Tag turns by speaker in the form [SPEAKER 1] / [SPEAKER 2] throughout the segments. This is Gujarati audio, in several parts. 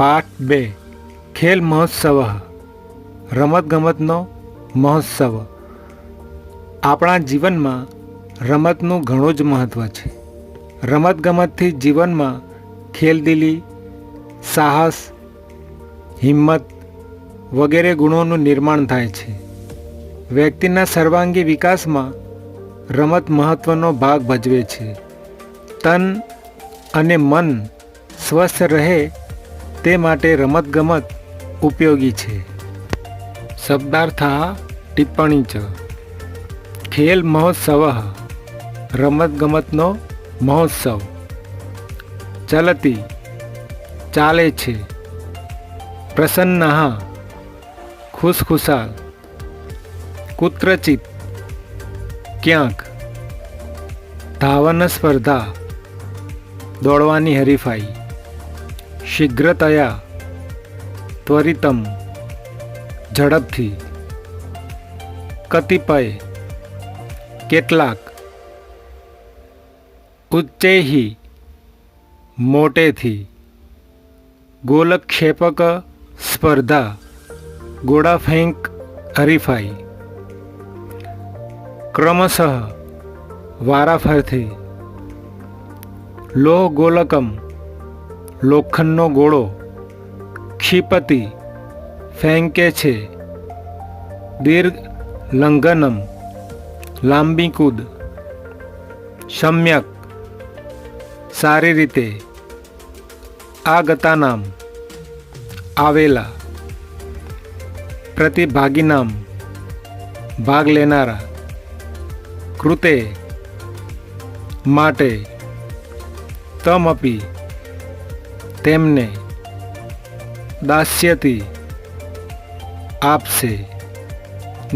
[SPEAKER 1] પાઠ 2 ખેલ મહોત્સવ રમતગમતનો મહોત્સવ. આપણા જીવનમાં રમતનું ઘણું જ મહત્ત્વ છે. રમતગમતથી જીવનમાં ખેલદિલી, સાહસ, હિંમત વગેરે ગુણોનું નિર્માણ થાય છે. વ્યક્તિના સર્વાંગી વિકાસમાં રમત મહત્ત્વનો ભાગ ભજવે છે. તન અને મન સ્વસ્થ રહે તે માટે રમતગમત ઉપયોગી છે. શબ્દાર્થ ટિપ્પણી ચ ખેલ મહોત્સવ રમતગમતનો મહોત્સવ. ચલતી ચાલે છે. પ્રસન્ન ખુશખુશાલ. કુત્રચિત ક્યાંક. ધાવન સ્પર્ધા દોડવાની હરીફાઈ. શીઘ્રતયા ત્વરિતમ ઝડપથી. કતિપય કેટલાક. ઉચ્ચૈઃ મોટેથી. ગોલક્ષેપક સ્પર્ધા ગોળા ફેંક હરીફાઈ. ક્રમશઃ વારાફરથી. લોહ ગોલકમ લોખંડનો ગોળો. ક્ષિપતિ ફેંકે છે. દીર્ઘ લંઘનમ લાંબી કૂદ. સમ્યક સારી રીતે. આગતાનામ આવેલા. પ્રતિભાગીનામ ભાગ લેનારા. કૃતે માટે. તમપી તેમને. દાસ્યતિ આપશે.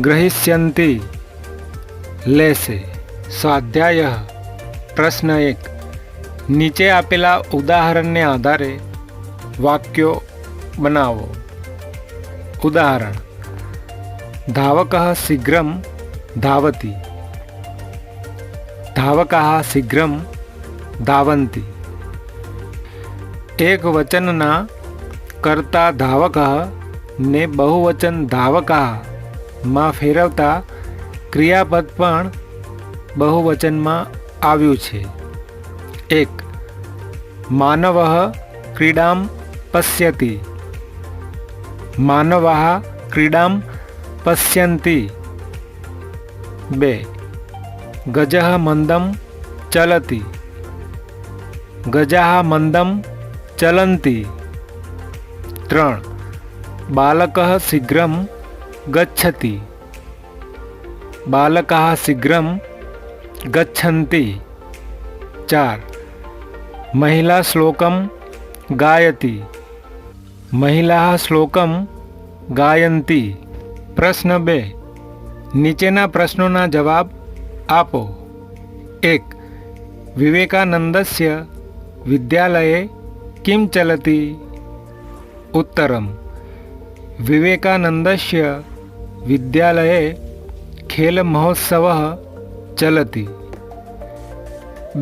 [SPEAKER 1] ગ્રહિષ્યંતિ લેશે. સ્વાધ્યાય પ્રશ્ન 1. નીચે આપેલા ઉદાહરણને આધારે વાક્યો બનાવો. ઉદાહરણ: ધાવકઃ શીઘ્રમ ધાવતિ. ધાવકાઃ શીઘ્રમ ધાવન્તિ. એક વચનના કર્તા ધાવકઃ ને બહુવચન ધાવકાઃ માં ફેરવતા ક્રિયાપદ પણ બહુવચનમાં આવ્યું છે. 1. માનવઃ ક્રીડામ પશ્યતિ. માનવાઃ ક્રીડામ પશ્યન્તિ. 2. ગજઃ મંદમ ચલતિ. ગજાઃ મંદમ ચલન્તિ. 3. બાલકઃ શીઘ્રમ ગચ્છતિ. બાલકાઃ શીઘ્રમ ગચ્છન્તિ. 4. મહિલા શ્લોકમ ગાયતિ. મહિલાઃ શ્લોકમ ગાયન્તિ. પ્રશ્ન 2. નીચેના પ્રશ્નોના જવાબ આપો. 1. વિવેકાનંદસ્ય વિદ્યાલયે કિમ ચલતિ? ઉત્તરમ: વિવેકાનંદસ્ય વિદ્યાલયે ખેલ મહોત્સવઃ ચલતિ.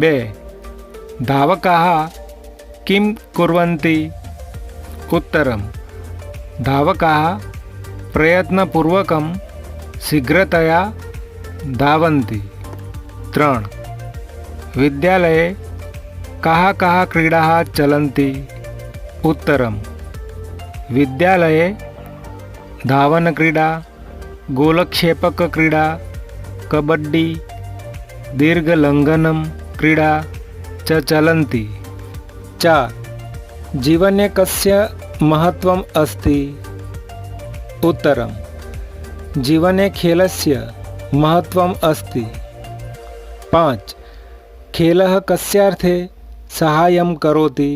[SPEAKER 1] 2. ધાવકાः કિમ કુર્વન્તિ? ઉત્તરમ: ધાવકાः પ્રયત્નપૂર્વકમ શીઘ્રતયા ધાવन्ति. 3. વિદ્યાલયે કાः કાः ક્રીડાः ચલन्ति? ઉત્તરમ: વિદ્યાલયે ધાવનક્રીડા, ગોલક્ષેપકક્રીડા, કબડ્ડી, દીર્ઘલંઘનમ ક્રીડા ચ ચલन्ति. 4. જીવને કસ્ય મહત્વમ અસ્તિ? ઉત્તરમ: જીવને ખેલસ્ય મહત્વમ અસ્તિ. 5. ખેલઃ કસ્યાર્થે સહાયં કરોતિ?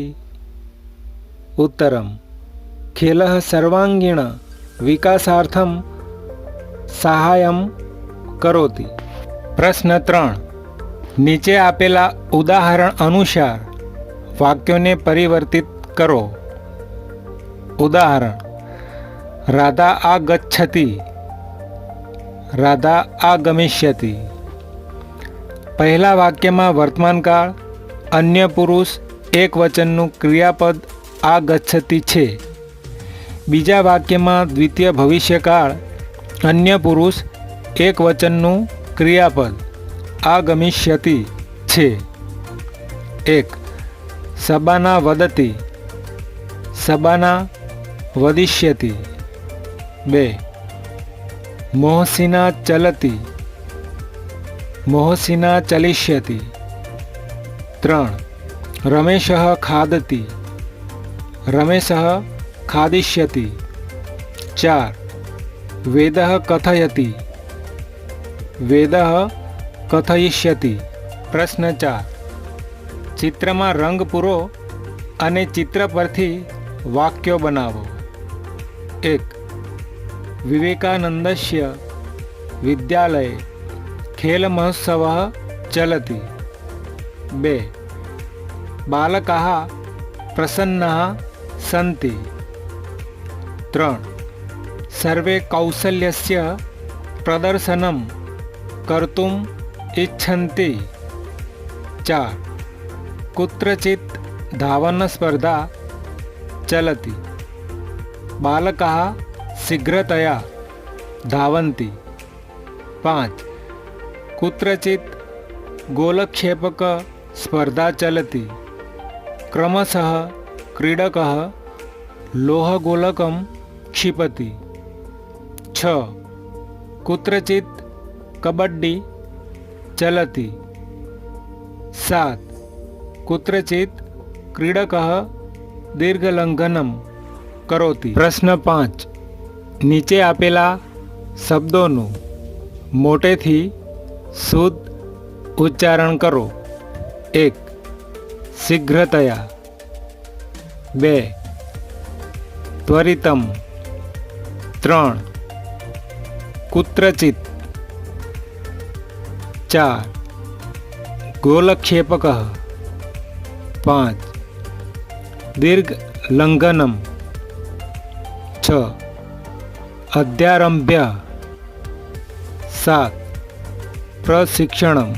[SPEAKER 1] ઉત્તરમ: ખેલઃ સર્વાંગીણ વિકાસાર્થમ સહાયં કરોતિ. પ્રશ્ન 3. નીચે આપેલા ઉદાહરણ અનુસાર વાક્યોને પરિવર્તિત કરો. ઉદાહરણ: રાધા આગચ્છતિ. રાધા આગમિષ્યતિ. પહેલા વાક્યમાં વર્તમાનકાળ, અન્ય પુરુષ એક વચનનું ક્રિયાપદ આગચ્છતિ છે. બીજા વાક્યમાં દ્વિતીય ભવિષ્યકાળ અન્ય પુરુષ એક વચનનું ક્રિયાપદ આગમિષ્યતિ છે. 1. સબાના વદતિ, સબાના વદિષ્યતિ. 2. મોહસિના ચલતિ, મોહસિના ચલિષ્યતિ. 3. રમેશઃ ખાદતિ, રમેશઃ ખાદિષ્યતિ. 4. વેદઃ કથયતિ, વેદઃ કથયિષ્યતિ. પ્રશ્ન 4. ચિત્રમાં રંગ પૂરો અને ચિત્ર પરથી વાક્યો બનાવો. 1. વિવેકાનંદસ્ય વિદ્યાલયે ખેલ મહોત્સવઃ ચલતિ. 2. બાલકાः પ્રસન્નાः સन्ति. 3. સર્વે કૌશલ્યસ્ય પ્રદર્શનમ કર્તુમ ઇચ્છन्ति. 4. कुत्रचित् धावनस्पर्धा चलति, बालकाः शीघ्रतया धावन्ति. 5. कुत्रचित् गोलक्षेपक स्पर्धा चलति, क्रमशः क्रीडकः लोहगोलकं क्षिपति. 6. कुत्रचित् कबड्डी चलति. 7. कुत्रचित् क्रीडकः दीर्घलंघनम करोति. પ્રશ્ન 5. નીચે આપેલા શબ્દોનું મોટેથી શુદ્ધ ઉચ્ચારણ કરો. 1. શીઘ્રતયા. 2. ત્વરિતમ. 3. કુત્રચિત. 4. ગોલક્ષેપકઃ. 5. દીર્ઘ લંઘનમ. 6. અધ્યારંભ્ય. 7. પ્રશિક્ષણમ.